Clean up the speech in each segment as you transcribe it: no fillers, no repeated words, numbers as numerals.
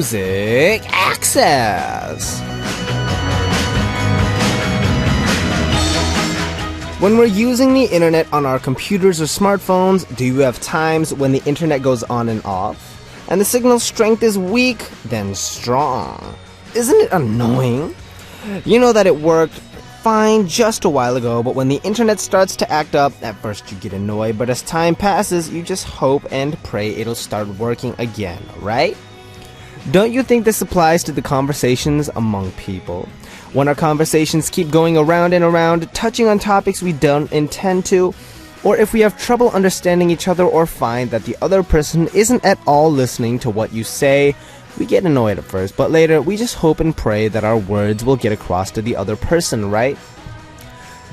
Music Access. When we're using the internet on our computers or smartphones, do you have times when the internet goes on and off, and the signal strength is weak, then strong? Isn't it annoying? You know that it worked fine just a while ago, but when the internet starts to act up, at first you get annoyed, but as time passes, you just hope and pray it'll start working again, right? Don't you think this applies to the conversations among people? When our conversations keep going around and around, touching on topics we don't intend to, or if we have trouble understanding each other or find that the other person isn't at all listening to what you say, we get annoyed at first, but later we just hope and pray that our words will get across to the other person, right?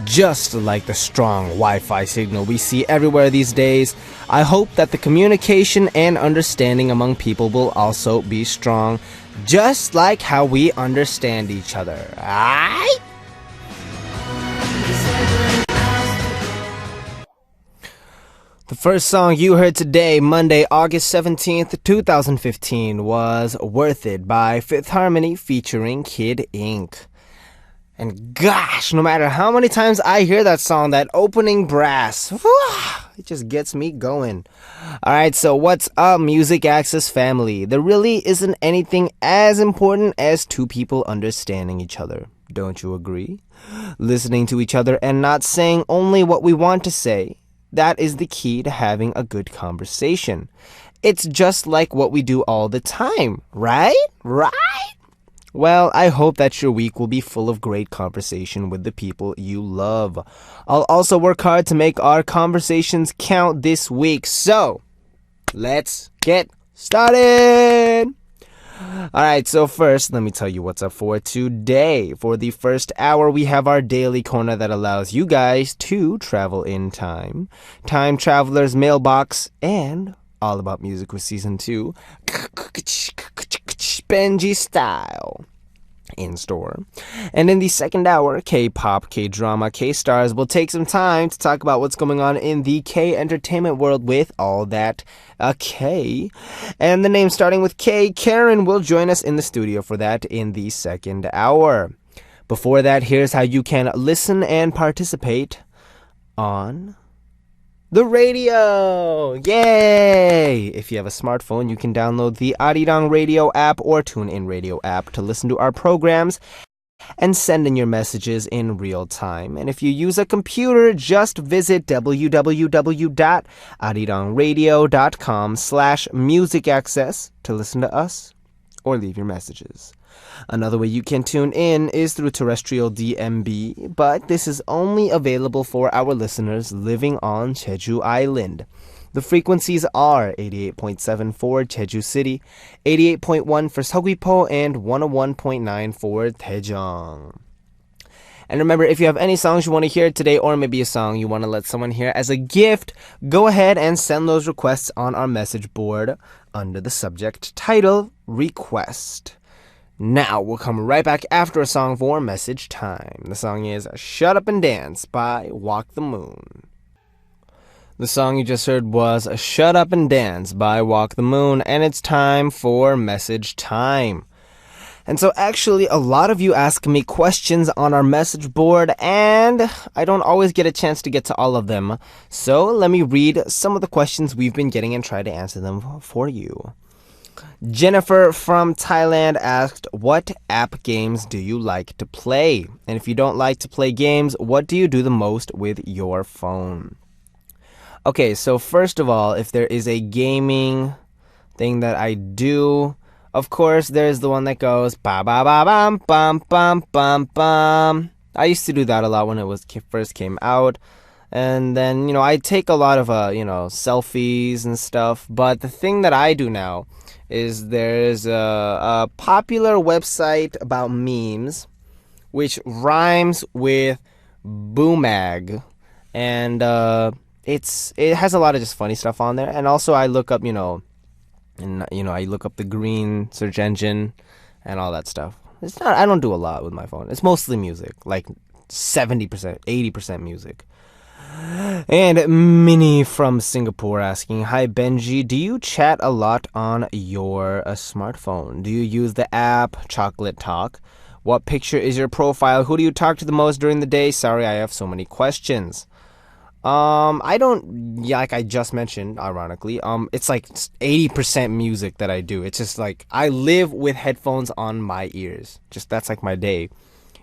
Just like the strong Wi-Fi signal we see everywhere these days, I hope that the communication and understanding among people will also be strong, just like how we understand each other, aight? The first song you heard today, Monday, August 17th, 2015, was Worth It by Fifth Harmony featuring Kid Ink. And gosh, no matter how many times I hear that song, that opening brass, it just gets me going. Alright, so what's up, Music Access family? There really isn't anything as important as two people understanding each other. Don't you agree? Listening to each other and not saying only what we want to say. That is the key to having a good conversation. It's just like what we do all the time, right? Right? Well, I hope that your week will be full of great conversation with the people you love. I'll also work hard to make our conversations count this week. So, let's get started! Alright, so first, let me tell you what's up for today. For the first hour, we have our daily corner that allows you guys to travel in time. Time Traveler's Mailbox, and All About Music with Season 2. Benji style. In store. And in the second hour, K-pop, K-drama, K-stars will take some time to talk about what's going on in the K-entertainment world with all that K. And the name starting with K, Karen, will join us in the studio for that in the second hour. Before that, here's how you can listen and participate on the radio! Yay! If you have a smartphone, you can download the Arirang Radio app or TuneIn Radio app to listen to our programs and send in your messages in real time. And if you use a computer, just visit www.arirangradio.com/musicaccess to listen to us or leave your messages. Another way you can tune in is through terrestrial DMB, but this is only available for our listeners living on Jeju Island. The frequencies are 88.7 for Jeju City, 88.1 for Seogwipo, and 101.9 for Daejeong. And remember, if you have any songs you want to hear today, or maybe a song you want to let someone hear as a gift, go ahead and send those requests on our message board under the subject title, Request. Now, we'll come right back after a song for message time. The song is Shut Up and Dance by Walk the Moon. The song you just heard was Shut Up and Dance by Walk the Moon, and it's time for message time. And so actually, a lot of you ask me questions on our message board, and I don't always get a chance to get to all of them. So let me read some of the questions we've been getting and try to answer them for you. Jennifer from Thailand asked, what app games do you like to play? And if you don't like to play games, what do you do the most with your phone? Okay, so first of all, if there is a gaming thing that I do, of course, there's the one that goes ba ba ba bum bum bum bum bum. I used to do that a lot when it first came out. And then, I take a lot of, selfies and stuff. But the thing that I do now is there's a popular website about memes, which rhymes with Boomag. And it has a lot of just funny stuff on there. And also I look up, I look up the green search engine and all that stuff. I don't do a lot with my phone. It's mostly music, like 70%, 80% music. And Minnie from Singapore asking, hi Benji, do you chat a lot on your smartphone? Do you use the app Chocolate Talk? What picture is your profile? Who do you talk to the most during the day? Sorry, I have so many questions. I don't, yeah, like I just mentioned, ironically, it's like 80% music that I do. It's just like, I live with headphones on my ears. Just, that's like my day.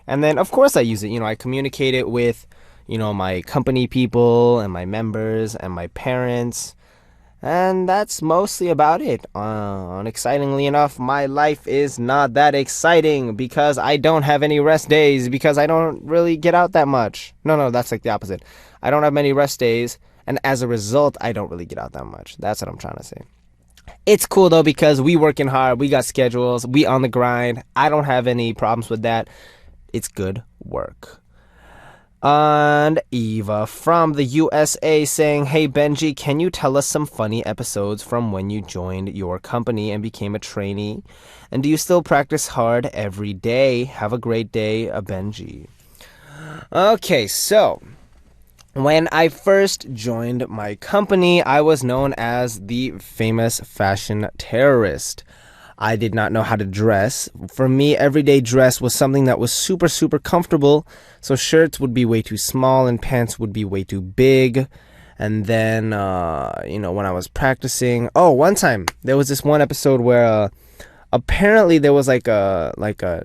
And then, of course, I use it. I communicate it with, my company people and my members and my parents. And that's mostly about it. Unexcitingly enough, my life is not that exciting because I don't have any rest days because I don't really get out that much. No, that's like the opposite. I don't have many rest days, and as a result, I don't really get out that much. That's what I'm trying to say. It's cool though because we working hard, we got schedules, we on the grind. I don't have any problems with that. It's good work. And Eva from the USA saying, hey Benji, can you tell us some funny episodes from when you joined your company and became a trainee? And do you still practice hard every day? Have a great day, Benji. Okay, so when I first joined my company, I was known as the famous fashion terrorist. I did not know how to dress. For me, everyday dress was something that was super, super comfortable. So shirts would be way too small and pants would be way too big. And then, when I was practicing... Oh, one time, there was this one episode where apparently there was like a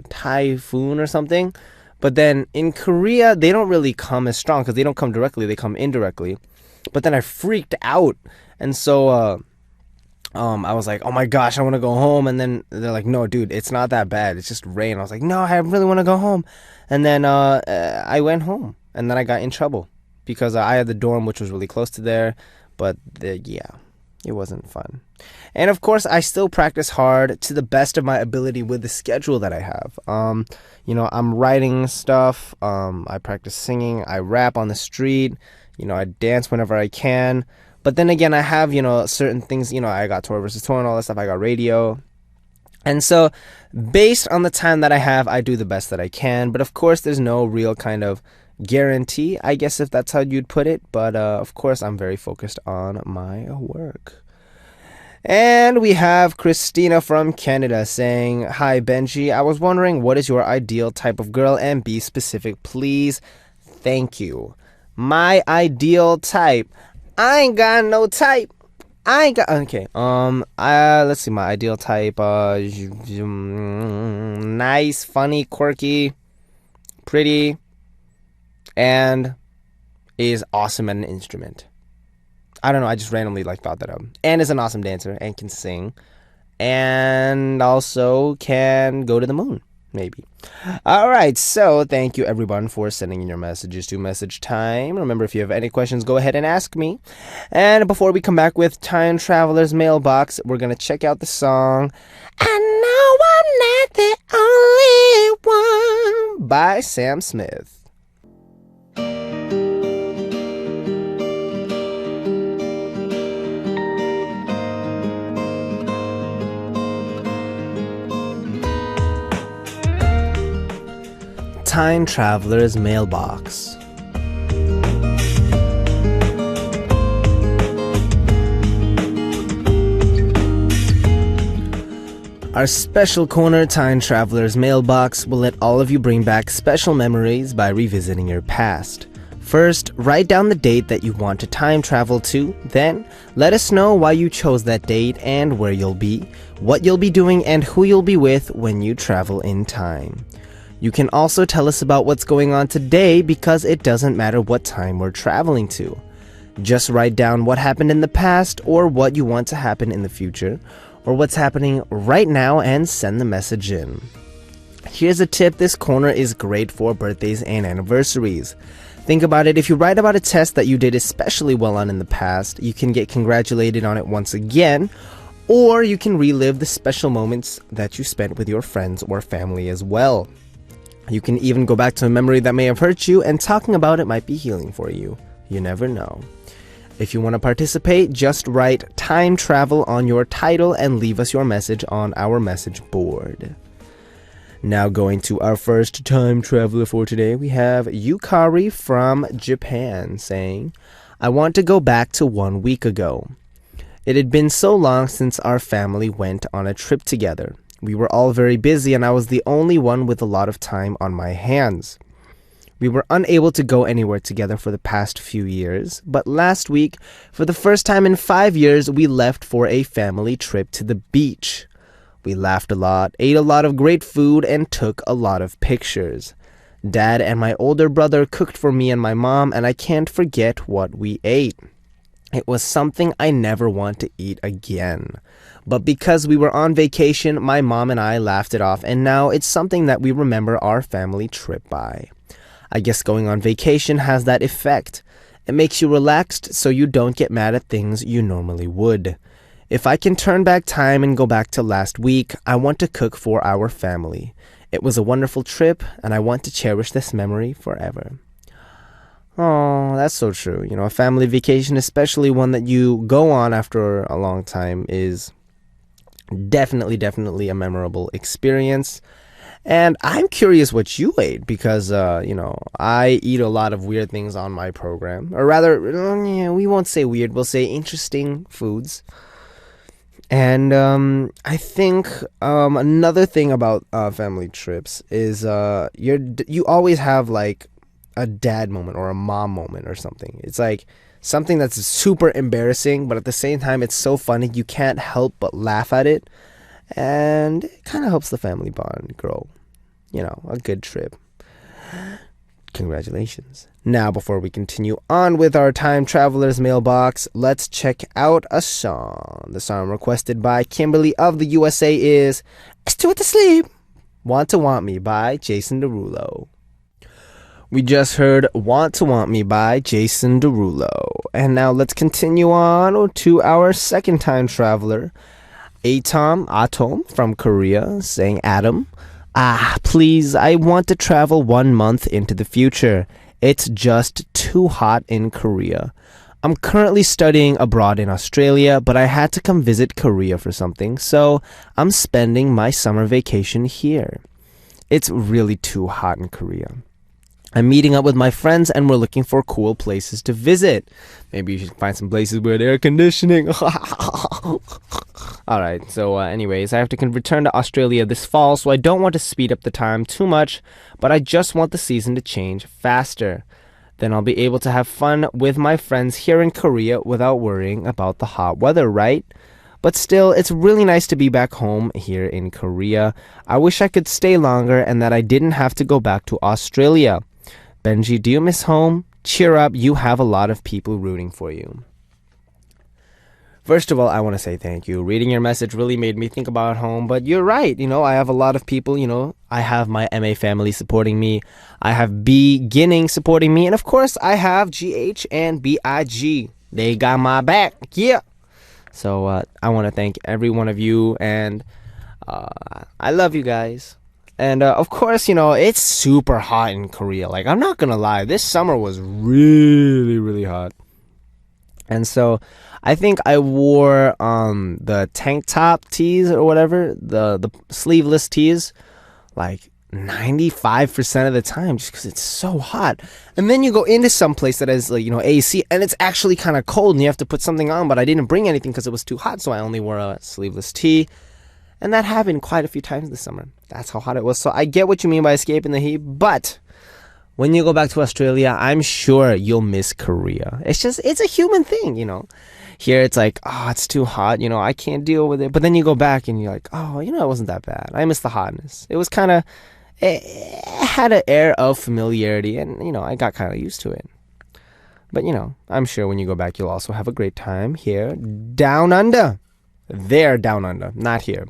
typhoon or something. But then in Korea, they don't really come as strong because they don't come directly. They come indirectly. But then I freaked out. And so... I was like, oh my gosh, I want to go home. And then they're like, no, dude, it's not that bad. It's just rain. I was like, no, I really want to go home. And then I went home. And then I got in trouble because I had the dorm, which was really close to there. But yeah, it wasn't fun. And of course, I still practice hard to the best of my ability with the schedule that I have. I'm writing stuff. I practice singing. I rap on the street. I dance whenever I can. But then again, I have, certain things, I got tour versus tour and all that stuff. I got radio. And so based on the time that I have, I do the best that I can. But of course, there's no real kind of guarantee, I guess, if that's how you'd put it. But of course, I'm very focused on my work. And we have Christina from Canada saying, hi, Benji. I was wondering, what is your ideal type of girl? And be specific, please. Thank you. My ideal type... I ain't got no type. Okay. Let's see. My ideal type. Nice, funny, quirky, pretty, and is awesome at an instrument. I don't know. I just randomly thought that up. And is an awesome dancer and can sing, and also can go to the moon. Maybe. All right. So thank you, everyone, for sending in your messages to Message Time. Remember, if you have any questions, go ahead and ask me. And before we come back with Time Traveler's Mailbox, we're going to check out the song I Know I'm Not the Only One by Sam Smith. Time Traveler's Mailbox. Our special corner, Time Traveler's Mailbox, will let all of you bring back special memories by revisiting your past. First, write down the date that you want to time travel to. Then, let us know why you chose that date and where you'll be, what you'll be doing, and who you'll be with when you travel in time. You can also tell us about what's going on today because it doesn't matter what time we're traveling to. Just write down what happened in the past or what you want to happen in the future or what's happening right now and send the message in. Here's a tip. This corner is great for birthdays and anniversaries. Think about it. If you write about a test that you did especially well on in the past, you can get congratulated on it once again, or you can relive the special moments that you spent with your friends or family as well. You can even go back to a memory that may have hurt you, and talking about it might be healing for you. You never know. If you want to participate, just write time travel on your title and leave us your message on our message board. Now going to our first time traveler for today, we have Yukari from Japan saying, I want to go back to 1 week ago. It had been so long since our family went on a trip together. We were all very busy and I was the only one with a lot of time on my hands. We were unable to go anywhere together for the past few years, but last week, for the first time in 5 years, we left for a family trip to the beach. We laughed a lot, ate a lot of great food, and took a lot of pictures. Dad and my older brother cooked for me and my mom, and I can't forget what we ate. It was something I never want to eat again. But because we were on vacation, my mom and I laughed it off, and now it's something that we remember our family trip by. I guess going on vacation has that effect. It makes you relaxed so you don't get mad at things you normally would. If I can turn back time and go back to last week, I want to cook for our family. It was a wonderful trip, and I want to cherish this memory forever. Oh, that's so true. You know, a family vacation, especially one that you go on after a long time, is definitely a memorable experience. And I'm curious what you ate because, I eat a lot of weird things on my program. Or rather, we won't say weird, we'll say interesting foods. And I think another thing about family trips is you always have like a dad moment or a mom moment or something. It's like something that's super embarrassing, but at the same time, it's so funny you can't help but laugh at it. And it kind of helps the family bond grow. You know, a good trip. Congratulations. Now, before we continue on with our Time Traveler's mailbox, let's check out a song. The song requested by Kimberly of the USA is It's Too Wet to Sleep, Want to Want Me by Jason Derulo. We just heard Want to Want Me by Jason Derulo. And now let's continue on to our second time traveler, Atom from Korea, saying, Adam, please, I want to travel 1 month into the future. It's just too hot in Korea. I'm currently studying abroad in Australia, but I had to come visit Korea for something, so I'm spending my summer vacation here. It's really too hot in Korea. I'm meeting up with my friends and we're looking for cool places to visit. Maybe you should find some places with air conditioning. Alright, so anyways, I have to return to Australia this fall, so I don't want to speed up the time too much, but I just want the season to change faster. Then I'll be able to have fun with my friends here in Korea without worrying about the hot weather, right? But still, it's really nice to be back home here in Korea. I wish I could stay longer and that I didn't have to go back to Australia. Benji, do you miss home? Cheer up, you have a lot of people rooting for you. First of all, I want to say thank you. Reading your message really made me think about home, but you're right. I have a lot of people, I have my MA family supporting me. I have beginning supporting me. And of course, I have GH and B.I.G. They got my back. Yeah. So I want to thank every one of you. And I love you guys. And of course, it's super hot in Korea. Like, I'm not going to lie. This summer was really hot. And so I think I wore the tank top tees or whatever, the sleeveless tees, like 95% of the time just because it's so hot. And then you go into some place that has AC and it's actually kind of cold and you have to put something on, but I didn't bring anything because it was too hot, so I only wore a sleeveless tee. And that happened quite a few times this summer. That's how hot it was. So I get what you mean by escaping the heat, but when you go back to Australia, I'm sure you'll miss Korea. It's a human thing, Here it's like, it's too hot, I can't deal with it. But then you go back and you're like, it wasn't that bad. I miss the hotness. It was it had an air of familiarity and, I got kind of used to it. But, I'm sure when you go back, you'll also have a great time here down under. They're down under, not here.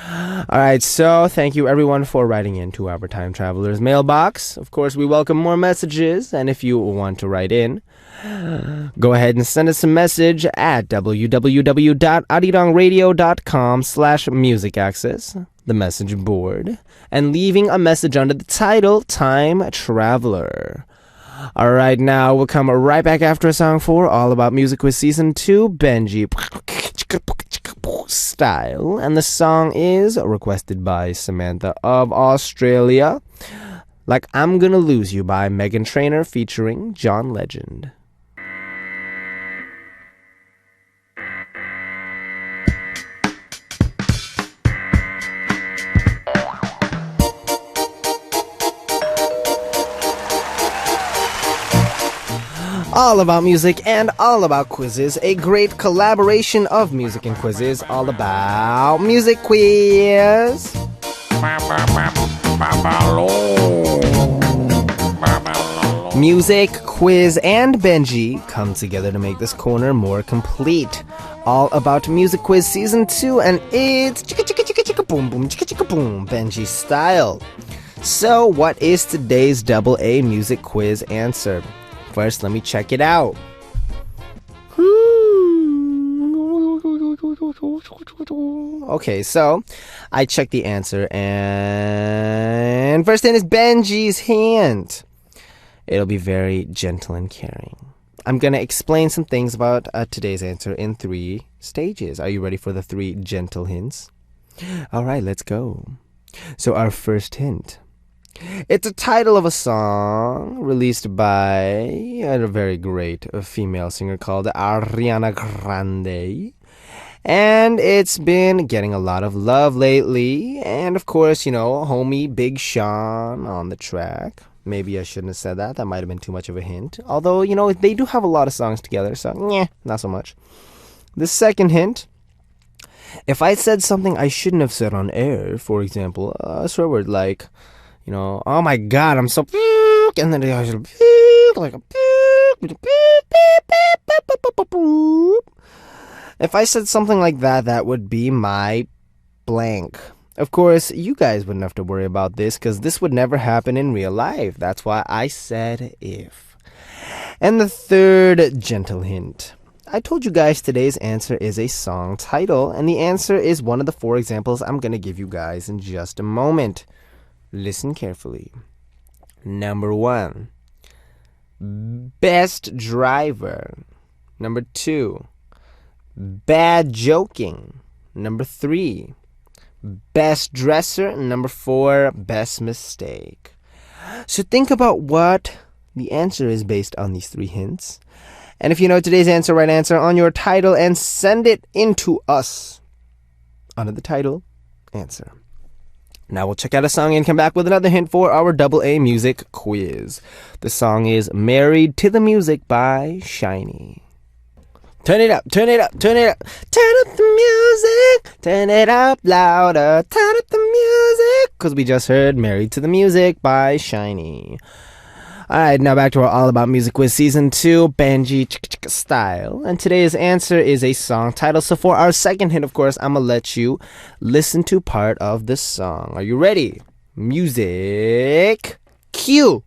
All right, so thank you everyone for writing into our Time Traveler's mailbox. Of course, we welcome more messages, and if you want to write in, go ahead and send us a message at www.arirangradio.com/musicaccess, the message board, and leaving a message under the title Time Traveler. All right, now we'll come right back after a song for All About Music with Season 2, Benji. Style, and the song is requested by Samantha of Australia. Like I'm Gonna Lose You by Meghan Trainor featuring John Legend. All about music and all about quizzes. A great collaboration of music and quizzes. All about music quiz. Music, quiz, and Benji come together to make this corner more complete. All about Music Quiz Season 2, and it's chicka chicka chicka chicka boom boom chicka chicka boom Benji style. So, what is today's double A music quiz answer? First, let me check it out. Okay, so I checked the answer, and first in is Benji's hint. It'll be very gentle and caring. I'm going to explain some things about today's answer in 3 stages. Are you ready for the 3 gentle hints? All right, let's go. So our first hint. It's a title of a song released by a very great female singer called Ariana Grande. And it's been getting a lot of love lately. And of course, homie Big Sean on the track. Maybe I shouldn't have said that. That might have been too much of a hint. Although, they do have a lot of songs together, so not so much. The second hint. If I said something I shouldn't have said on air, for example, a swear word like, oh my god, I'm so, and then I should like a, if I said something like that, that would be my blank. Of course, you guys wouldn't have to worry about this because this would never happen in real life. That's why I said if. And the third gentle hint. I told you guys today's answer is a song title, and the answer is one of the 4 examples I'm going to give you guys in just a moment. Listen carefully. Number 1, Best Driver. Number 2, Bad Joking. Number 3, Best Dresser. Number 4, Best Mistake. So think about what the answer is based on these 3 hints. And if you know today's answer, write answer on your title and send it in to us under the title, answer. Now we'll check out a song and come back with another hint for our double A music quiz. The song is Married to the Music by Shiny. Turn it up, turn it up, turn it up. Turn up the music, turn it up louder. Turn up the music, because we just heard Married to the Music by Shiny. Alright, now back to our All About Music Quiz Season 2, Benji style. And today's answer is a song title. So for our second hint, of course, I'm going to let you listen to part of the song. Are you ready? Music, cue.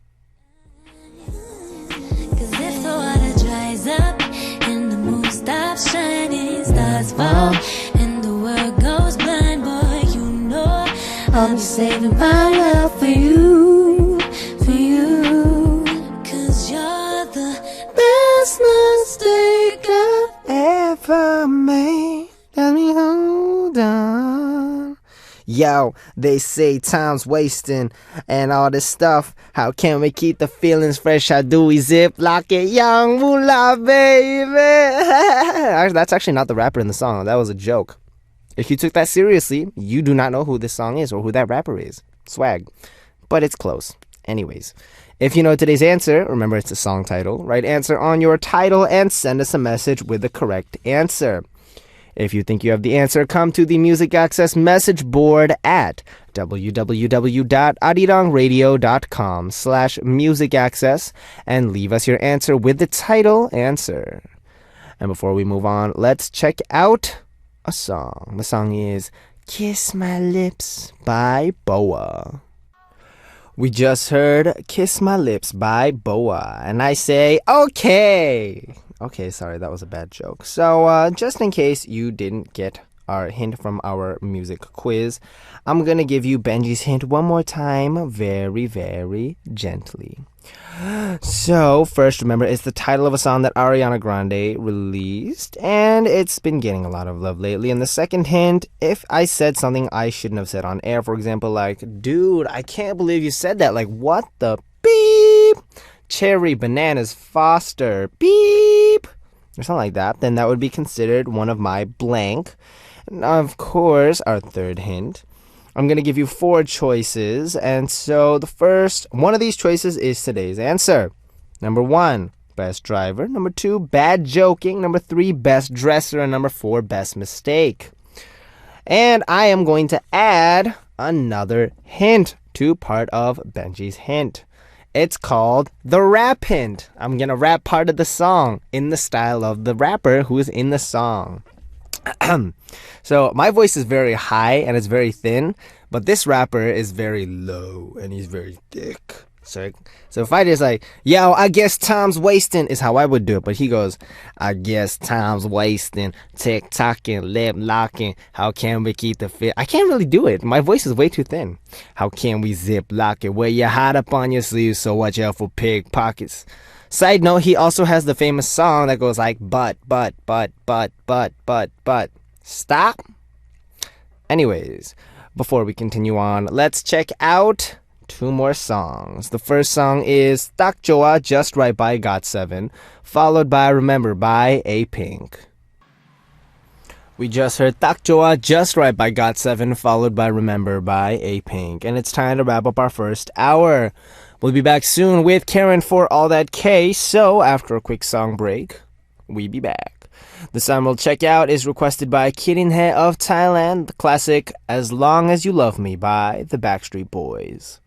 Shining stars fall and the world goes blind, boy, I'll be saving my love for you, 'cause you're the best mistake I've ever made. Let me hold on. Yo, they say time's wasting and all this stuff. How can we keep the feelings fresh? How do we zip lock it? Young moolah, baby. That's actually not the rapper in the song. That was a joke. If you took that seriously, you do not know who this song is or who that rapper is. Swag. But it's close. Anyways, if you know today's answer, remember it's a song title. Write answer on your title and send us a message with the correct answer. If you think you have the answer, come to the Music Access message board at www.arirangradio.com/musicaccess and leave us your answer with the title answer. And before we move on, let's check out a song. The song is Kiss My Lips by BoA. We just heard Kiss My Lips by BoA, and I say, okay. Okay, sorry, that was a bad joke. So, just in case you didn't get our hint from our music quiz. I'm going to give you Benji's hint one more time, very, very gently. So, first, remember, it's the title of a song that Ariana Grande released, and it's been getting a lot of love lately. And the second hint, if I said something I shouldn't have said on air, for example, like, dude, I can't believe you said that. Like, what the beep? Cherry, bananas, Foster, beep, or something like that, then that would be considered one of my blank. And of course, our third hint, I'm going to give you 4 choices, and so the first one of these choices is today's answer. Number 1, best driver. Number 2, bad joking. Number 3, best dresser. And number 4, best mistake. And I am going to add another hint to part of Benji's hint. It's called the rap hint. I'm going to rap part of the song in the style of the rapper who is in the song. So my voice is very high and it's very thin, but this rapper is very low and he's very thick. So if I just like, yo, I guess time's wasting is how I would do it. But he goes, I guess time's wasting, tick-tocking, lip-locking. How can we keep the fit? I can't really do it. My voice is way too thin. How can we zip-lock it? Wear your hat up on your sleeve, so watch out for pickpockets. Side note, he also has the famous song that goes like, but. Stop. Anyways, before we continue on, let's check out 2 more songs. The first song is 딱 좋아, Just Right by GOT7, followed by Remember by A-Pink. We just heard 딱 좋아, Just Right by GOT7, followed by Remember by A-Pink. And it's time to wrap up our first hour. We'll be back soon with Karen for All That K, so after a quick song break, we be back. The song we'll check out is requested by Kirinhe of Thailand, the classic As Long As You Love Me by the Backstreet Boys.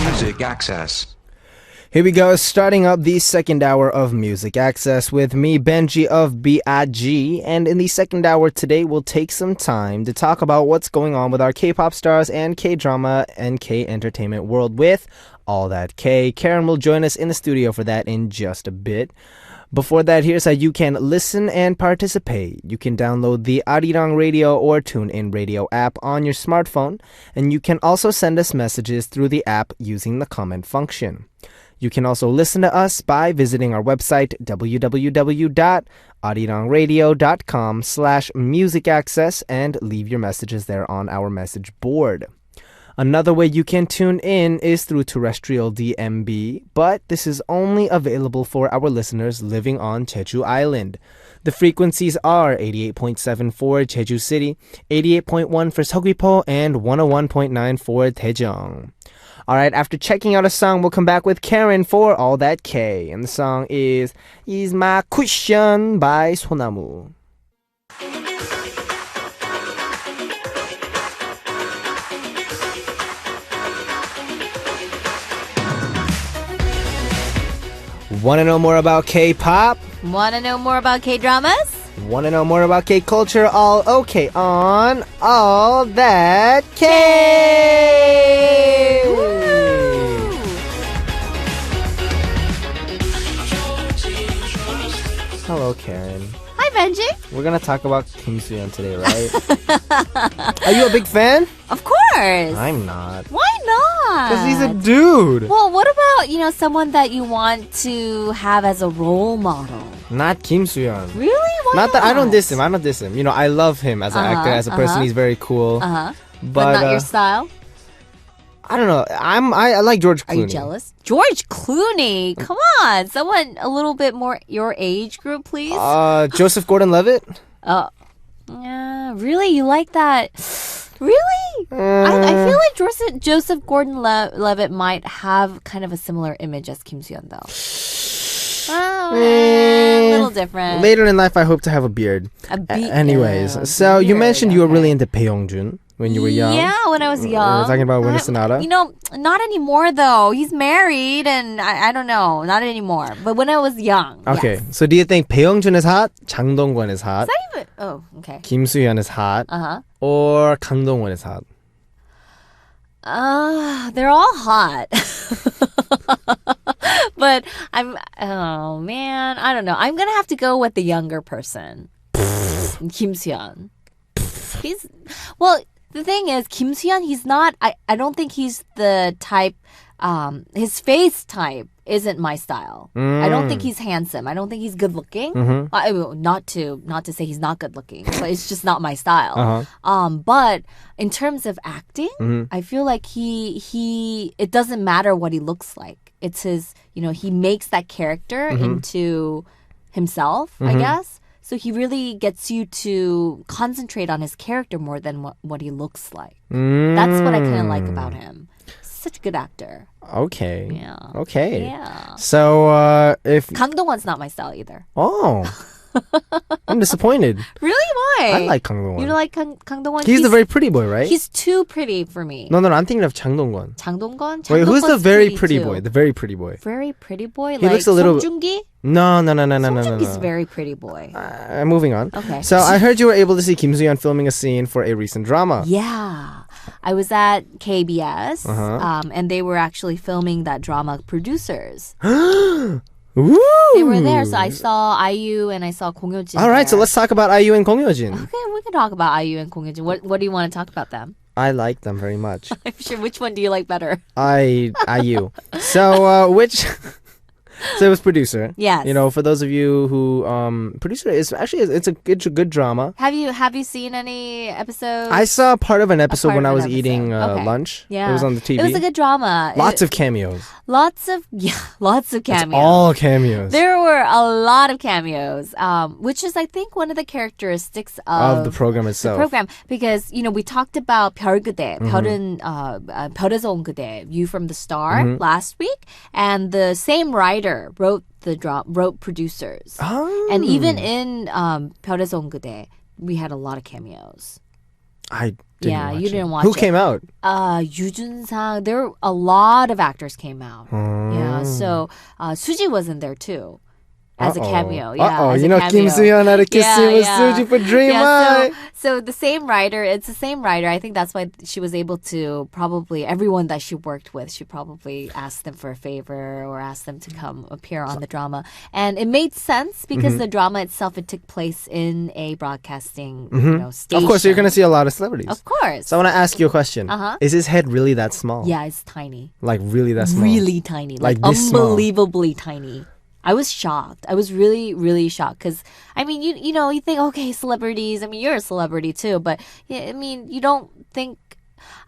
Music Access. Here we go, starting up the second hour of Music Access with me, Benji of B.I.G. And in the second hour today, we'll take some time to talk about what's going on with our K-pop stars and K-drama and K-entertainment world with All That K. Karen will join us in the studio for that in just a bit. Before that, here's how you can listen and participate. You can download the Arirang Radio or TuneIn Radio app on your smartphone, and you can also send us messages through the app using the comment function. You can also listen to us by visiting our website, www.arirangradio.com/musicaccess, and leave your messages there on our message board. Another way you can tune in is through terrestrial DMB, but this is only available for our listeners living on Jeju Island. The frequencies are 88.7 for Jeju City, 88.1 for Seogwipo, and 101.9 for Daejeong. Alright, after checking out a song, we'll come back with Karen for All That K. And the song is My Cushion by 소나무. Want to know more about K-pop? Want to know more about K-dramas? Want to know more about K-culture? All okay on All That K! Hello, Karen. Hi, Benji. We're going to talk about Kim Soo-yeon today, right? Are you a big fan? Of course. I'm not. Why not? Because he's a dude. Well, what about, someone that you want to have as a role model? Not Kim Soo-yeon. Really? Why Not that I don't diss him. I love him as an actor, as a person. He's very cool. But not your style? I don't know. I like George Clooney. Are you jealous? George Clooney? Come on. Someone a little bit more your age group, please. Joseph Gordon-Levitt? Really? You like that? Really? I feel like Joseph Gordon-Levitt might have kind of a similar image as Kim Soo-yeon, though. a little different. Later in life, I hope to have a beard. Anyways, so you mentioned you were really into Bae Young-jun when you were young. Yeah, when I was young. We were talking about Winter Sonata. You know, not anymore though. He's married and I don't know. Not anymore. But when I was young. Okay, yes. so do you think Bae Young-jun is hot, Jang Dong-kwon is hot, Is that even... Oh, okay. Kim Soo-hyun is hot, Uh-huh. or Kang Dong-won is hot? They're all hot. But oh man, I don't know. I'm going to have to go with the younger person. Kim Soo-hyun. Well, the thing is, Kim Soo-hyun, he's not, I don't think he's the type, his face type isn't my style. I don't think he's handsome. I don't think he's good looking. Not to say he's not good looking, but it's just not my style. But in terms of acting, I feel like it doesn't matter what he looks like. It's his, he makes that character into himself, I guess. So he really gets you to concentrate on his character more than what he looks like. That's what I kind of like about him. Such a good actor. Okay. Yeah. Okay. Yeah. So if Kang Dong-won's not my style either. oh, I'm disappointed. Really? Why? I like Kang Dong-won. You don't like Kang Dong-won? He's the very pretty boy, right? He's too pretty for me. No, I'm thinking of Jang Dong-kwon. Jang Dong-kwon? Wait, who's the very pretty too. boy? The very pretty boy. Very pretty boy? He looks a little- Song Joong-ki? No. Song Joong-ki's a very pretty boy. Moving on. Okay. So I heard you were able to see Kim Soo-hyun filming a scene for a recent drama. Yeah. I was at KBS, and they were actually filming that drama Producers. Ooh. They were there, so I saw IU and I saw Kong Hyo-jin. All right, so there. let's talk about IU and Kong Hyo-jin. Okay, we can talk about IU and Kong Hyo-jin. What do you want to talk about them? I like them very much. I'm sure. Which one do you like better? IU. So which? So it was Producer. Yes. For those of you who Producer is actually it's a good drama. Have you seen any episodes? I saw part of an episode part when of I an was episode. eating Okay. lunch. Yeah, It was on the TV. It was a good drama. Lots of cameos. lots of cameos. It's all cameos. There were a lot of cameos, which is I think one of the characteristics of the program itself. because we talked about 별그대, 별에서 온 그대, You from the Star last week, and the same writer wrote Producers, and even in 별에서 온 그대, we had a lot of cameos. I didn't Yeah, watch you it. didn't watch Who it. came out? Yoo Jun-sang. There were a lot of actors came out. Yeah, so Suji was in there too. As a cameo, yeah. As a cameo. Kim Soo-hyun had a kiss scene with Suji for Dream High. So the same writer, it's the same writer. I think that's why she was able to probably, everyone that she worked with, she probably asked them for a favor or asked them to come appear on the drama. And it made sense because the drama itself, it took place in a broadcasting station. Of course, so you're going to see a lot of celebrities. Of course. So I want to ask you a question. Is his head really that small? Yeah, it's tiny. Like really that small? Really tiny. Like this small? unbelievably tiny. I was shocked. I was really, really shocked because, I mean, you think, okay, celebrities. I mean, you're a celebrity too, but I mean, you don't think.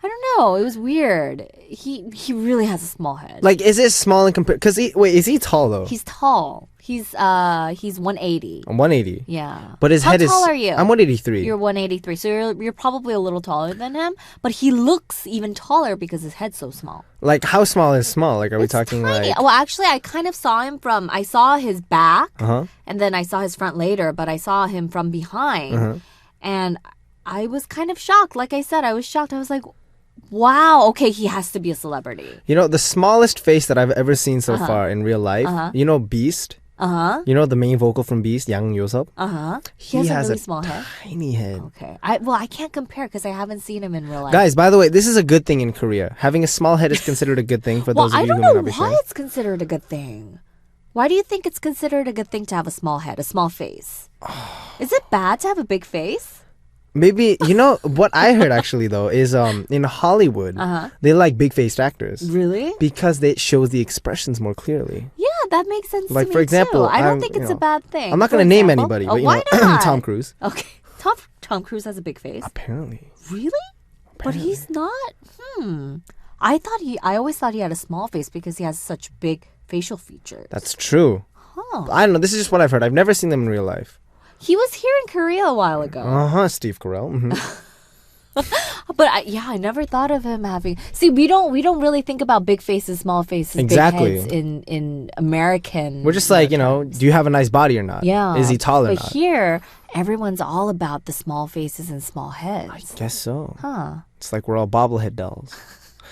I don't know. It was weird. He really has a small head. Like, is it small in comparison? Because is he tall though? He's tall. He's 180. I'm 180. Yeah. But his head is. How tall are you? I'm 183. You're 183. So you're probably a little taller than him, but he looks even taller because his head's so small. Like, how small is small? Like, are we It's talking tiny. like? Well, actually, I kind of saw him I saw his back, Uh-huh. and then I saw his front later, but I saw him from behind, and I was kind of shocked. Like I said, I was shocked. I was like, wow, okay, he has to be a celebrity. The smallest face that I've ever seen so far in real life, Beast? The main vocal from Beast, Yang Yosop? He has a really small head. Tiny head. Okay. I can't compare because I haven't seen him in real life. Guys, by the way, this is a good thing in Korea. Having a small head is considered a good thing for Well, those of I you don't who may know not be why sure. it's considered a good thing. Why do you think it's considered a good thing to have a small head, a small face? Is it bad to have a big face? Maybe, what I heard actually though is in Hollywood, they like big-faced actors. Really? Because they shows the expressions more clearly. Yeah, that makes sense Like, to me for example, too. I don't I'm, think you it's know, a bad thing. I'm not For going to name example- anybody, Oh, but why not? Tom Cruise. Okay. Tom Cruise has a big face. Apparently. Really? But he's not. I always thought he had a small face because he has such big facial features. That's true. Huh. I don't know. This is just what I've heard. I've never seen them in real life. He was here in Korea a while ago. Steve Carell. But I never thought of him having. See, we don't really think about big faces, small faces, Exactly. big heads in American. We're just like, do you have a nice body or not? Yeah. Is he tall or but not? here, everyone's all about the small faces and small heads. Guess so. Huh. It's like we're all bobblehead dolls.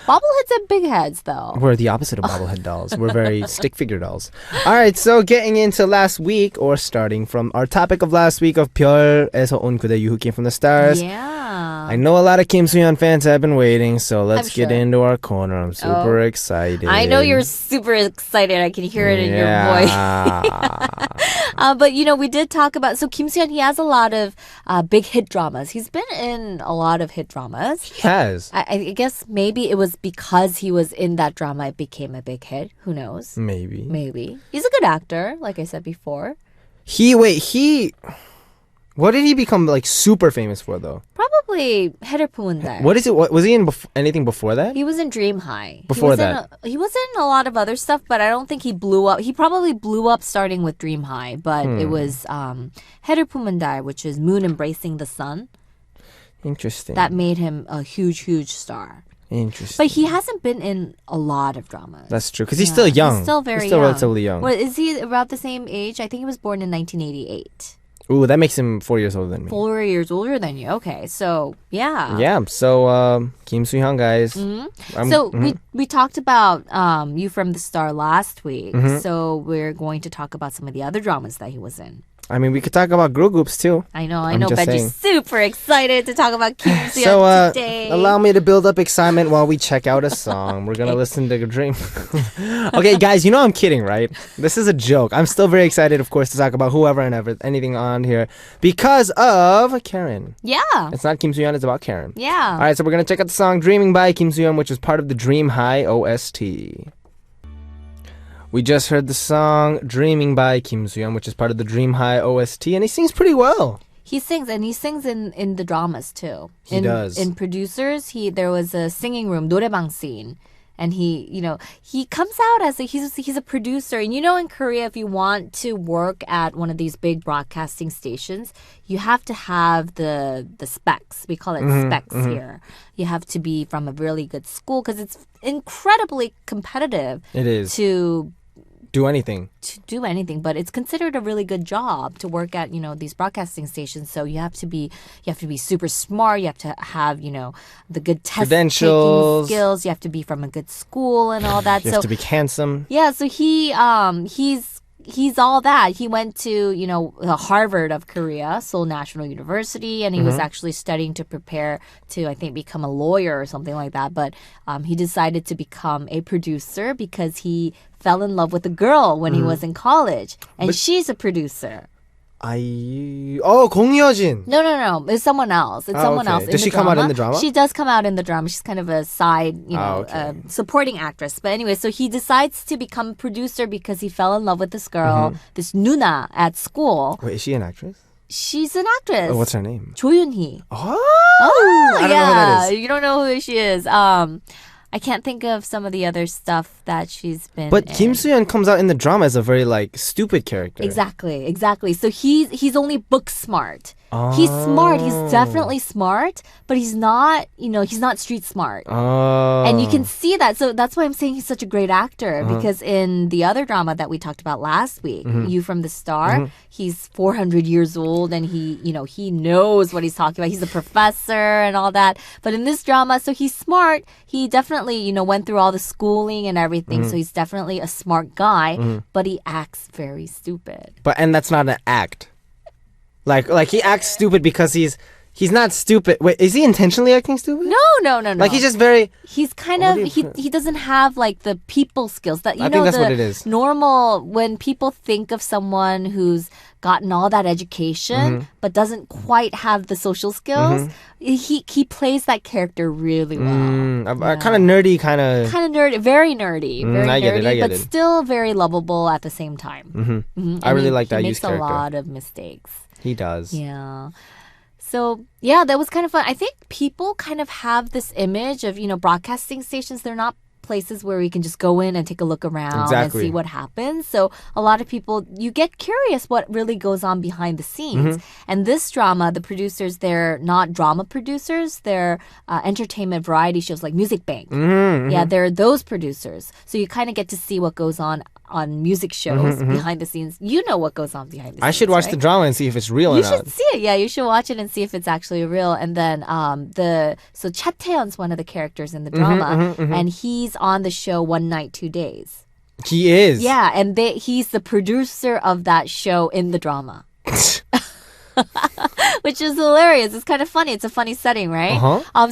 Bobbleheads have big heads, though. We're the opposite of bobblehead dolls. We're very stick figure dolls. All right, so getting into last week, or starting from our topic of last week of 별에서 온 그대 you who came from the stars. Yeah. I know a lot of Kim Soo-hyun fans have been waiting, so let's I'm get sure. into our corner. I'm super excited. I know you're super excited. I can hear it in your voice. But we did talk about. So Kim Soo-hyun, he has a lot of big hit dramas. He's been in a lot of hit dramas. He has. I guess maybe it was because he was in that drama, it became a big hit. Who knows? Maybe. Maybe. He's a good actor, like I said before. What did he become like super famous for though? Probably 헤르푸문달. What is it? What was he in? Anything before that? He was in Dream High. Before he was in a lot of other stuff, but I don't think he blew up. He probably blew up starting with Dream High, but it was 헤르푸문달, which is Moon Embracing the Sun. Interesting. That made him a huge, huge star. Interesting. But he hasn't been in a lot of dramas. That's true because he's still young. He's still very He's still young. relatively young. Well, is he about the same age? I think he was born in 1988. Ooh, that makes him 4 years older than me. 4 years older than you. Okay, so yeah. Yeah. So Kim Soo-hyun, guys. We talked about You from the Star last week. Mm-hmm. So we're going to talk about some of the other dramas that he was in. I mean, we could talk about girl groups too. I know. I'm just Benji's saying. super excited to talk about Kim Soo-hyun So today. allow me to build up excitement while we check out a song. We're gonna listen to Dream. Okay, guys, I'm kidding, right? This is a joke. I'm still very excited, of course, to talk about whoever and anything on here because of Karen. Yeah. It's not Kim Soo-hyun, it's about Karen. Yeah. All right, so we're gonna check out the song "Dreaming" by Kim Soo-hyun, which is part of the Dream High OST. We just heard the song "Dreaming" by Kim Soo-hyun, which is part of the Dream High OST, and he sings pretty well. He sings, and he sings in the dramas too. He does. In Producers, there was a singing room, 노래방 scene. And he comes out as he's a producer. And in Korea, if you want to work at one of these big broadcasting stations, you have to have the specs. We call it specs here. You have to be from a really good school because it's incredibly competitive. It is. To do anything. But it's considered a really good job to work at, these broadcasting stations. So you have to be super smart. You have to have, the good test taking skills. You have to be from a good school and all that. You have to be handsome. Yeah, so he's all that. He went to, the Harvard of Korea, Seoul National University, and he was actually studying to prepare to, I think, become a lawyer or something like that. But he decided to become a producer because he fell in love with a girl when he was in college. And she's a producer. 공효진. No. It's someone else. It's someone else. Does she come out in the drama? She does come out in the drama. She's kind of a side, supporting actress. But anyway, so he decides to become a producer because he fell in love with this girl, this Nuna at school. Wait, is she an actress? She's an actress. Oh, what's her name? 조윤희. Oh, I don't know who that is. You don't know who she is. I can't think of some of the other stuff that she's been But in. Kim Soo-hyun comes out in the drama as a very stupid character. Exactly. So he's only book smart. He's smart. He's definitely smart, but he's not, he's not street smart. And you can see that. So that's why I'm saying he's such a great actor because in the other drama that we talked about last week, You from the Star, he's 400 years old and he knows what he's talking about. He's a professor and all that. But in this drama, so he's smart. He definitely, went through all the schooling and everything. So he's definitely a smart guy, but he acts very stupid. And that's not an act. Like he acts stupid because he's not stupid. Wait, is he intentionally acting stupid? No. Like he's just very. He's kind of he doesn't have the people skills that I think that's what it is. Normal when people think of someone who's gotten all that education but doesn't quite have the social skills. He plays that character really well. Kind of nerdy, very nerdy, I get it. but still very lovable at the same time. I really like that he use makes character. a lot of mistakes. He does. Yeah. So, yeah, that was kind of fun. I think people kind of have this image of, broadcasting stations, they're not places where you can just go in and take a look around Exactly. and see what happens. So a lot of people, you get curious what really goes on behind the scenes. And this drama, the producers, they're not drama producers. They're entertainment variety shows like Music Bank. Yeah, they're those producers. So you kind of get to see what goes on music shows behind the scenes. You know what goes on behind the scenes. I should watch right? the drama and see if it's real or You not. should see it. Yeah, you should watch it and see if it's actually real. And then so Cha Taeyeon's one of the characters in the drama, and he's on the show One Night, 2 Days. He is. Yeah, and he's the producer of that show in the drama. Which is hilarious. It's kind of funny. It's a funny setting, right?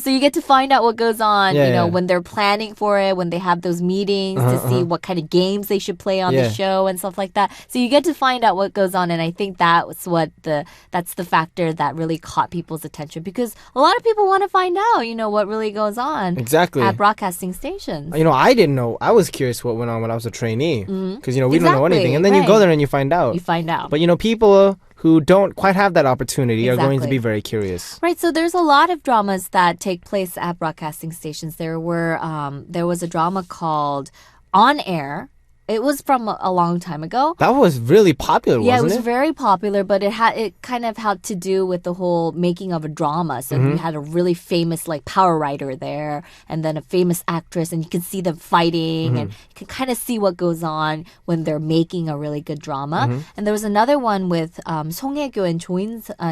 So you get to find out what goes on, when they're planning for it, when they have those meetings to see what kind of games they should play on the show and stuff like that. So you get to find out what goes on, and I think that's the factor that really caught people's attention, because a lot of people want to find out, what really goes on Exactly. at broadcasting stations. I didn't know. I was curious what went on when I was a trainee. Because, we don't know Exactly, anything. And then you go right. there and you find out. You find out. But, people who don't quite have that opportunity are going to Exactly. be very curious. Right, so there's a lot of dramas that take place at broadcasting stations. There was a drama called On Air. It was from a long time ago. That was really popular, Yeah, it wasn't was very popular, but it kind of had to do with the whole making of a drama. So you had a really famous power writer there, and then a famous actress, and you can see them fighting, and you can kind of see what goes on when they're making a really good drama. And there was another one with 송혜교 and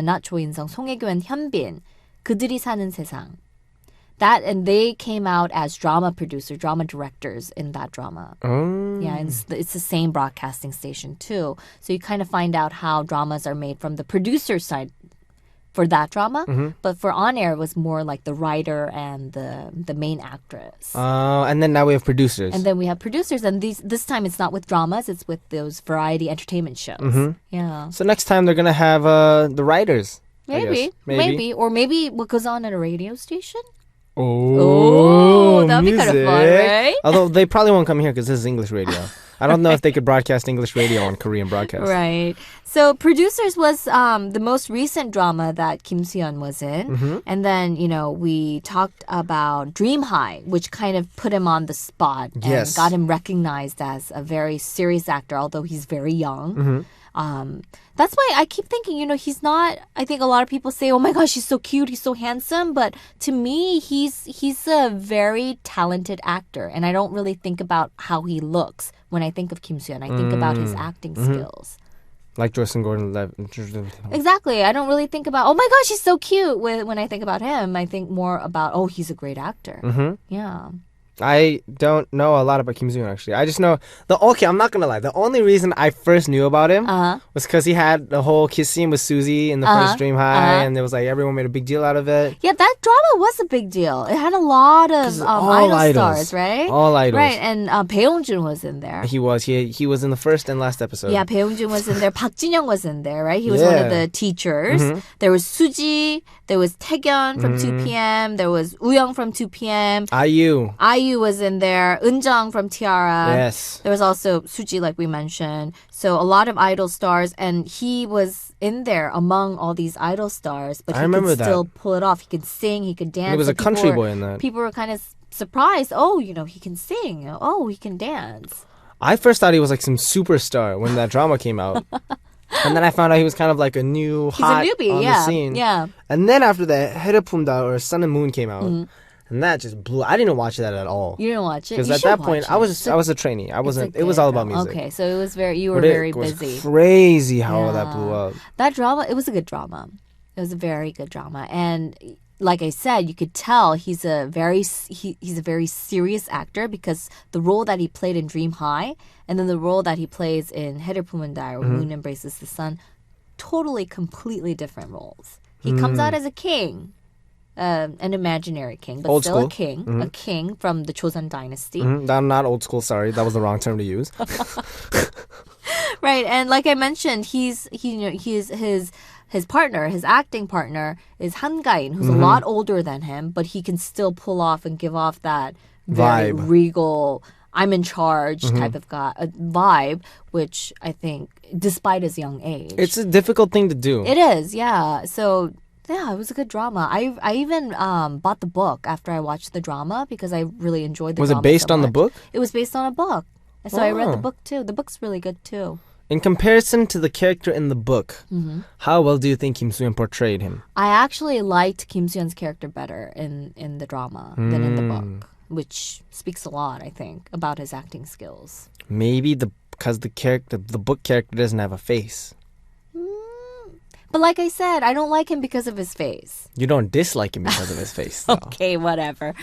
not 조인성, 송혜교 and 현빈. 그들이 사는 세상. And they came out as drama directors in that drama. Yeah, and it's the same broadcasting station too. So you kind of find out how dramas are made from the producer side for that drama. But for On Air, it was more like the writer and the main actress. And then now we have producers. And then we have producers, and this time it's not with dramas, it's with those variety entertainment shows. Yeah. So next time they're going to have the writers. I guess. Maybe. Or maybe what goes on at a radio station? Oh, that'd be kind of fun, music. right? Although they probably won't come here because this is English radio. I don't know if they could broadcast English radio on Korean broadcast. Right. So Producers was the most recent drama that Kim Soo-yeon was in. And then, we talked about Dream High, which kind of put him on the spot and Yes. got him recognized as a very serious actor, although he's very young. That's why I keep thinking, he's not, I think a lot of people say, oh my gosh, he's so cute, he's so handsome. But to me, he's a very talented actor. And I don't really think about how he looks when I think of Kim Soo-yeon. I think about his acting skills. Like Justin Gordon-Levitt. Exactly. I don't really think about, oh my gosh, he's so cute. When I think about him, I think more about, oh, he's a great actor. Yeah. I don't know a lot about Kim Soo-yeon, actually. I just know I'm not gonna lie. The only reason I first knew about him was because he had the whole kiss scene with Suzy in the first Dream High, and there was everyone made a big deal out of it. Yeah, that drama was a big deal. It had a lot of all idol idols. stars, right? All idols. Right, and Bae Jun was in there. He was in the first and last episode. Yeah, Bae Jun was in there. Park Jin-young was in there, right? He was one of Yeah. the teachers. There was Suji. There was Taeyeon from 2 p.m. There was Woo-young from 2 p.m. IU. IU was in there. Eunjung from Tiara. Yes. There was also Suji, like we mentioned. So a lot of idol stars, and he was in there among all these idol stars. But I he remember could that. still pull it off. He could sing. He could dance. He was So a country people were- boy in that. People were kind of surprised. Oh, he can sing. Oh, he can dance. I first thought he was some superstar when that drama came out. And then I found out he was kind of like a new He's a hot newbie. on Yeah. the scene. Yeah. And then after that, Herepumda or Sun and Moon came out. And that just blew. I didn't watch that at all. You didn't watch it? Because You at should that point, watch it. I was a trainee. I It's wasn't. a It was good all about drama. music. Okay, so you were But very it was busy. crazy how that Yeah. blew up. That drama, it was a good drama. It was a very good drama. And like I said, you could tell he's a very serious actor, because the role that he played in Dream High and then the role that he plays in Header Pumandai or Moon Embraces the Sun, totally completely different roles. He comes out as a king. An imaginary king, but Old still school. a king from the Joseon dynasty. Not old school. Sorry, that was the wrong term to use. Right, and like I mentioned, his partner, his acting partner, is Han Ga-in, who's a lot older than him, but he can still pull off and give off that very Vibe. regal, I'm in charge type of vibe, which I think, despite his young age, It's a difficult thing to do. it is, yeah. So Yeah, it was a good drama. I even bought the book after I watched the drama because I really enjoyed the Was drama it based so on the much. book? It was based on a book. And so I read the Oh. book too. The book's really good too. In comparison to the character in the book, Mm-hmm. how well do you think Kim Soo-hyun portrayed him? I actually liked Kim Soo-hyun's character better in the drama than in the book, which speaks a lot, I think, about his acting skills. Maybe because the book character doesn't have a face. But like I said, I don't like him because of his face. You don't dislike him because of his face, though. Okay, whatever.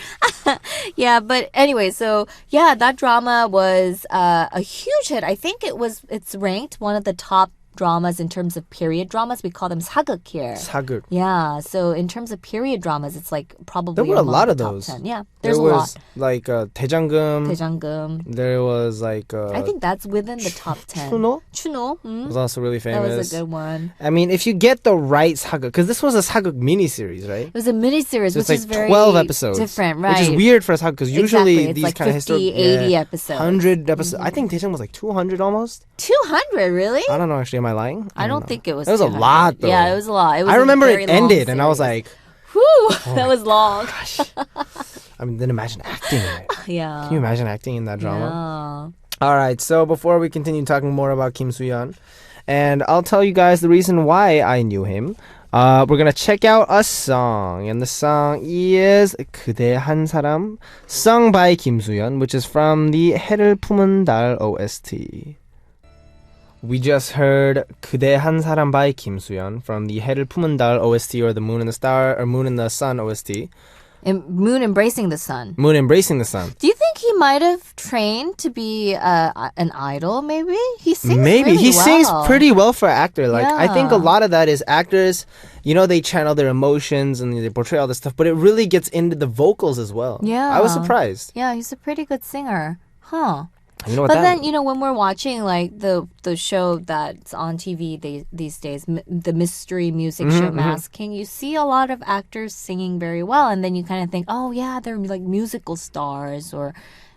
Yeah, but anyway, so yeah, that drama was a huge hit. I think it's ranked one of the top dramas in terms of period dramas. We call them 사극 here. 사극. Yeah, so in terms of period dramas, it's like probably There were a among lot the of top those. 10. Yeah, there's There a was lot. like 대장금. 대장금. There was like I think that's within the top 10. 추노 추노. was also really That famous. was a good one. I mean, if you get the right 사극, because this was a 사극 miniseries, right? It was a miniseries, So which it's is like very 12 episodes. different, right? Which is weird for a saga because usually Exactly. It's these like kind of 50, historical 80 episodes. 100 episodes. I think Daejang was like 200 almost. 200, really? I don't know actually. Am I lying? I don't know. think it was. It was a 200. lot though. Yeah, it was a lot. It was I remember a very it ended long and I was series. like, whew, that was long. I mean, then imagine acting in it. Yeah. Can you imagine acting in that drama? Yeah. All right. So before we continue talking more about Kim Soo-hyun, and I'll tell you guys the reason why I knew him. We're gonna check out a song, and the song is 그대 한 사람, sung by Kim Soo-hyun, which is from the 해를 품은 달 OST. We just heard 그대 한 사람 by Kim Soo-hyun from the 해를 품은 달 OST, or the Moon and the Star, or Moon and the Sun OST. Moon embracing the sun. Moon embracing the sun. Do you think he might have trained to be an idol? Maybe he sings. Maybe really he sings well. pretty well for an actor. Like I think a Yeah. lot of that is actors, they channel their emotions and they portray all this stuff, but it really gets into the vocals as well. Yeah. I was surprised. Yeah, he's a pretty good singer, huh? You know what But that? then, when we're watching like the show that's on TV these days, the mystery music show Masking, you see a lot of actors singing very well, and then you kind of think, oh yeah, they're like musical stars, or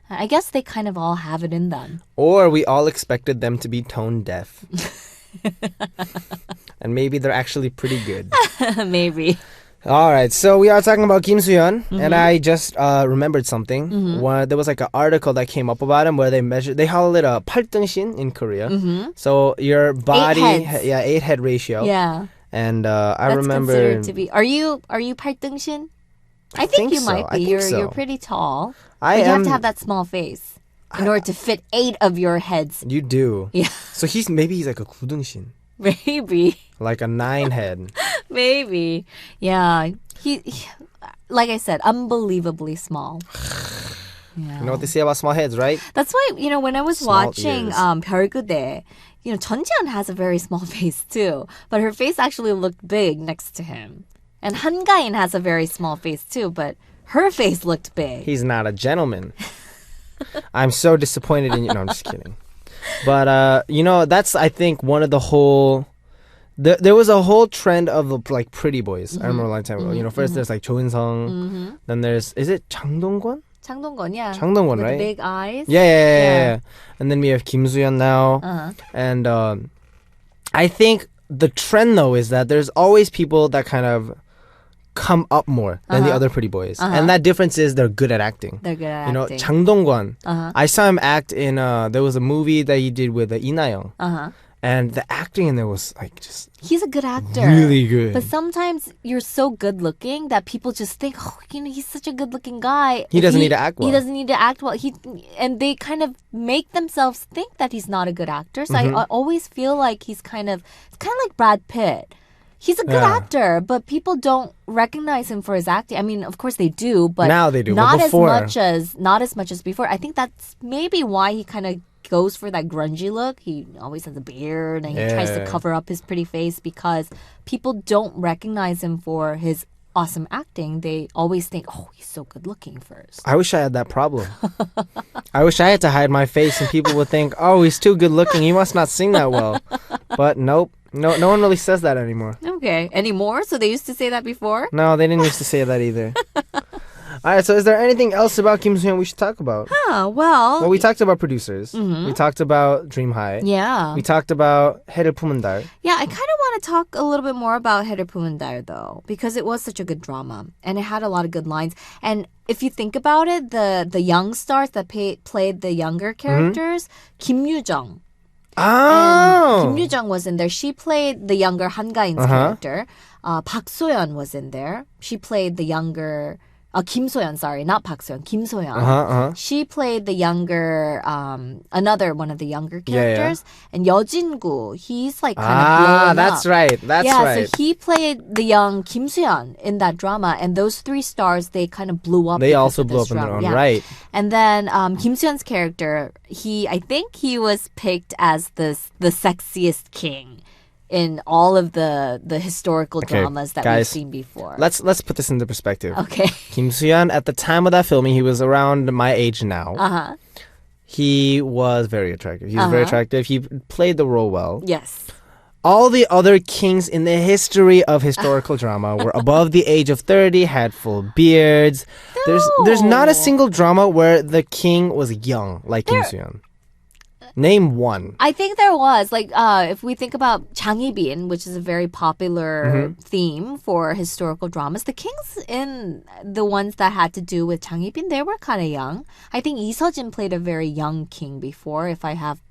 I guess they kind of all have it in them. Or we all expected them to be tone deaf. And maybe they're actually pretty good. Maybe. All right, so we are talking about Kim Soo-hyun, and I just remembered something. There was like an article that came up about him where they call it a 팔등신 in Korea. So your body, 8 heads. 8 head ratio. Yeah. And I That's remember. considered to be. Are you 팔등신? I think you so. might I be. think You're so. pretty tall. I But you am. have to have that small face in order to fit 8 of your heads. You do. Yeah. So he's like a 구등신, Maybe. like a 9 head. Maybe. Yeah. He like I said, unbelievably small. Yeah. You know what they say about small heads, right? That's why, when I was Small watching ears. 별그대, 전지현 has a very small face too, but her face actually looked big next to him. And 한가인 has a very small face too, but her face looked big. He's not a gentleman. I'm so disappointed in you. No, I'm just kidding. But that's I think one of the whole. There was a whole trend of like pretty boys. I remember a long time ago. First there's like 조은성, then there's is it 장동건? 장동건, yeah. 장동건, With right? the big eyes. Yeah. And then we have Kim Soo-hyun now, Uh-huh. and I think the trend though is that there's always people that kind of come up more than the other pretty boys, and that difference is they're good at acting. They're good at acting. 장동건. Uh-huh. I saw him act in there was a movie that he did with Inayoung. Uh-huh. And the acting in there was like just He's a good actor. really good. But sometimes you're so good looking that people just think, he's such a good looking guy. He doesn't need to act well. He doesn't need to act well. And they kind of make themselves think that he's not a good actor. So I always feel like it's kind of like Brad Pitt. He's a good Yeah. actor, but people don't recognize him for his acting. I mean, of course they do, but Now they do, but not before- not as much as before. I think that's maybe why he kind of goes for that grungy look. He always has a beard and he tries to Yeah. cover up his pretty face because people don't recognize him for his awesome acting. They always think, he's so good looking first. I wish I had that problem. I wish I had to hide my face and people would think, oh, he's too good looking. He must not sing that well. But nope. No one really says that anymore. Okay. Anymore? So they used to say that before? No, they didn't used to say that either. All right, so is there anything else about Kim Soo-hyun we should talk about? Oh, well. Well, we talked about producers. We talked about Dream High. Yeah. We talked about 해를 품은 달. Yeah, I kind of want to talk a little bit more about 해를 품은 달, though, because it was such a good drama and it had a lot of good lines. And if you think about it, the young stars that played the younger characters, Kim Yoo-jung. Oh! And Kim Yoo-jung was in there. She played the younger Han Ga-in's character. Park So-yeon was in there. She played the younger... Kim So-yeon, sorry, not Park So-yeon, Kim So-yeon. She played the younger, another one of the younger characters. And Yeo-jin-gu, he's like kind of blowing that's up. right. That's right. So he played the young Kim So-yeon in that drama. And those three stars, they kind of blew up. They because also of blew this up in their drama. own right. And then Kim So-yeon's character, I think he was picked as the sexiest king in all of the historical dramas that we've guys, seen before. Let's put this into perspective. Okay. Kim Soo-hyun, at the time of that filming, he was around my age now. Uh-huh. He was very attractive. He was very attractive. He played the role well. Yes. All the other kings in the history of historical drama were above the age of 30, had full beards. There's not a single drama where the king was young like Kim Soo-hyun. Name one. I think there was, like, if we think about Jang Hee-bin, which is a very popular theme for historical dramas, the kings in the ones that had to do with Jang Hee-bin, they were kind of young. I think Lee Se-jin played a very young king before, if I have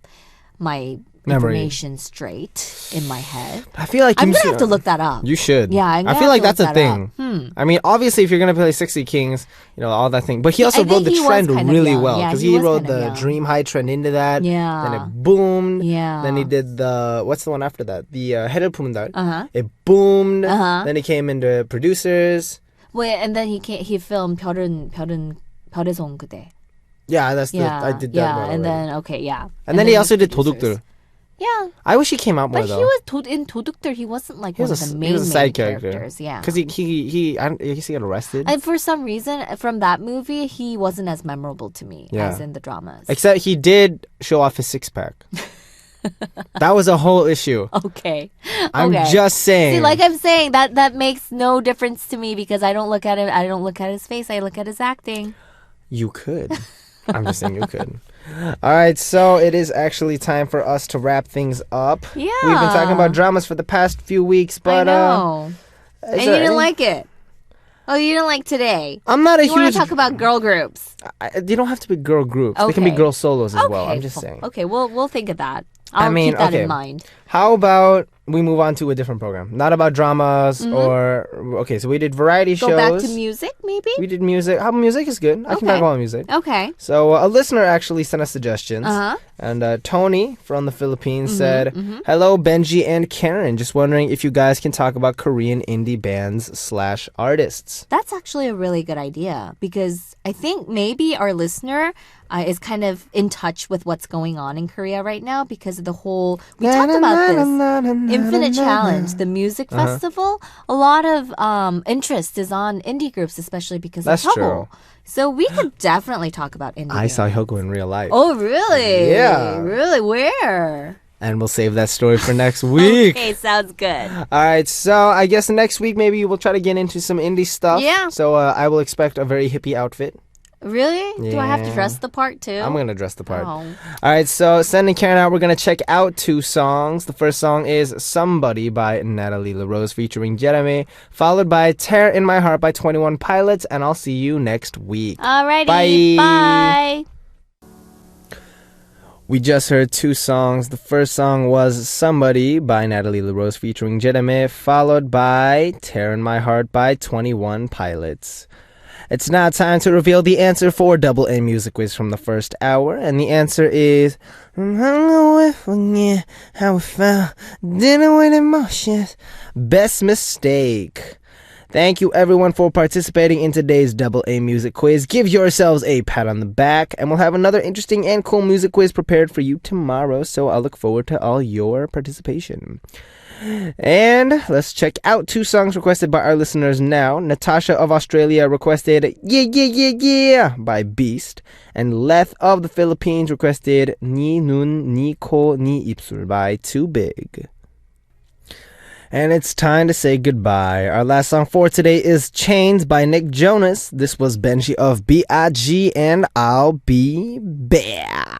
my information straight in my head. I feel like I'm Kim going to have to Soo-hyun- look that up. You should. Yeah, I'm I gonna feel have like to that's a look that thing. I mean, obviously, if you're gonna play 60 Kings, all that thing. But he also I think rode the he was trend kind of really young. well Yeah, because he he was rode kind of the young. Dream High trend into that. Yeah. Then it boomed. Yeah. Then he did the what's the one after that? The 해를 품은 달. Uh-huh. It boomed. Uh-huh. Then he came into producers. Wait, and then he filmed 별의 송 그대. Yeah, that's Yeah. I did that. Yeah, one and already. then, okay, yeah. And then he also did producers. 도둑들. Yeah. I wish he came out more But though. he was in 도둑들. He wasn't like one of the main, he was a side characters. Yeah. Because he I guess he got arrested. And for some reason, from that movie, he wasn't as memorable to me Yeah. as in the dramas. Except he did show off his six pack. That was a whole issue. Okay. I'm Okay. just saying. See, like I'm saying, that makes no difference to me because I don't look at him. I don't look at his face. I look at his acting. You could. I'm just saying you could. All right, so it is actually time for us to wrap things up. Yeah. We've been talking about dramas for the past few weeks, but I know. And you didn't like it. Oh, you didn't like today. I'm not a You want huge. to talk about girl groups? They don't have to be girl groups. They can be Okay. girl solos as well. Okay, I'm just saying. Okay, we'll think of that. I'll keep that in mind. How about we move on to a different program? Not about dramas or okay. So we did variety Go shows. back to music, maybe. We did music. How music is good. I can talk Okay. about music. Okay. So a listener actually sent us suggestions. Uh-huh. And Tony from the Philippines said, "Hello, Benji and Karen. Just wondering if you guys can talk about Korean indie bands / artists." That's actually a really good idea because I think maybe our listener is kind of in touch with what's going on in Korea right now because of the whole. We talked about this Infinite Challenge, the music festival. A lot of interest is on indie groups, especially because That's of true. Hubble. So we could definitely talk about indie. I saw bands. Hyoko in real life. Oh, really? Yeah. Really? Where? And we'll save that story for next week. Okay, sounds good. All right, so I guess next week maybe we'll try to get into some indie stuff. Yeah. So I will expect a very hippie outfit. Really? Do I have to Yeah. dress the part too? I'm going to dress the part. Oh. All right, so sending Karen out, we're going to check out 2 songs. The first song is Somebody by Natalie LaRose featuring Jeremy, followed by Tear in My Heart by 21 Pilots, and I'll see you next week. Alrighty. Bye. Bye. We just heard 2 songs. The first song was Somebody by Natalie LaRose featuring Jeremy, followed by Tear in My Heart by 21 Pilots. It's now time to reveal the answer for Double A Music Quiz from the first hour, and the answer is how it felt, dinner with emotions, best mistake. Thank you everyone for participating in today's Double A Music Quiz. Give yourselves a pat on the back, and we'll have another interesting and cool music quiz prepared for you tomorrow, so I look forward to all your participation. And let's check out 2 songs requested by our listeners now. Natasha of Australia requested Yeah Yeah Yeah Yeah by Beast, and Leth of the Philippines requested Ni Nun Ni Ko Ni Ipsul by Too Big. And it's time to say goodbye. Our last song for today is Chains by Nick Jonas. This was Benji of B.I.G, and I'll be back.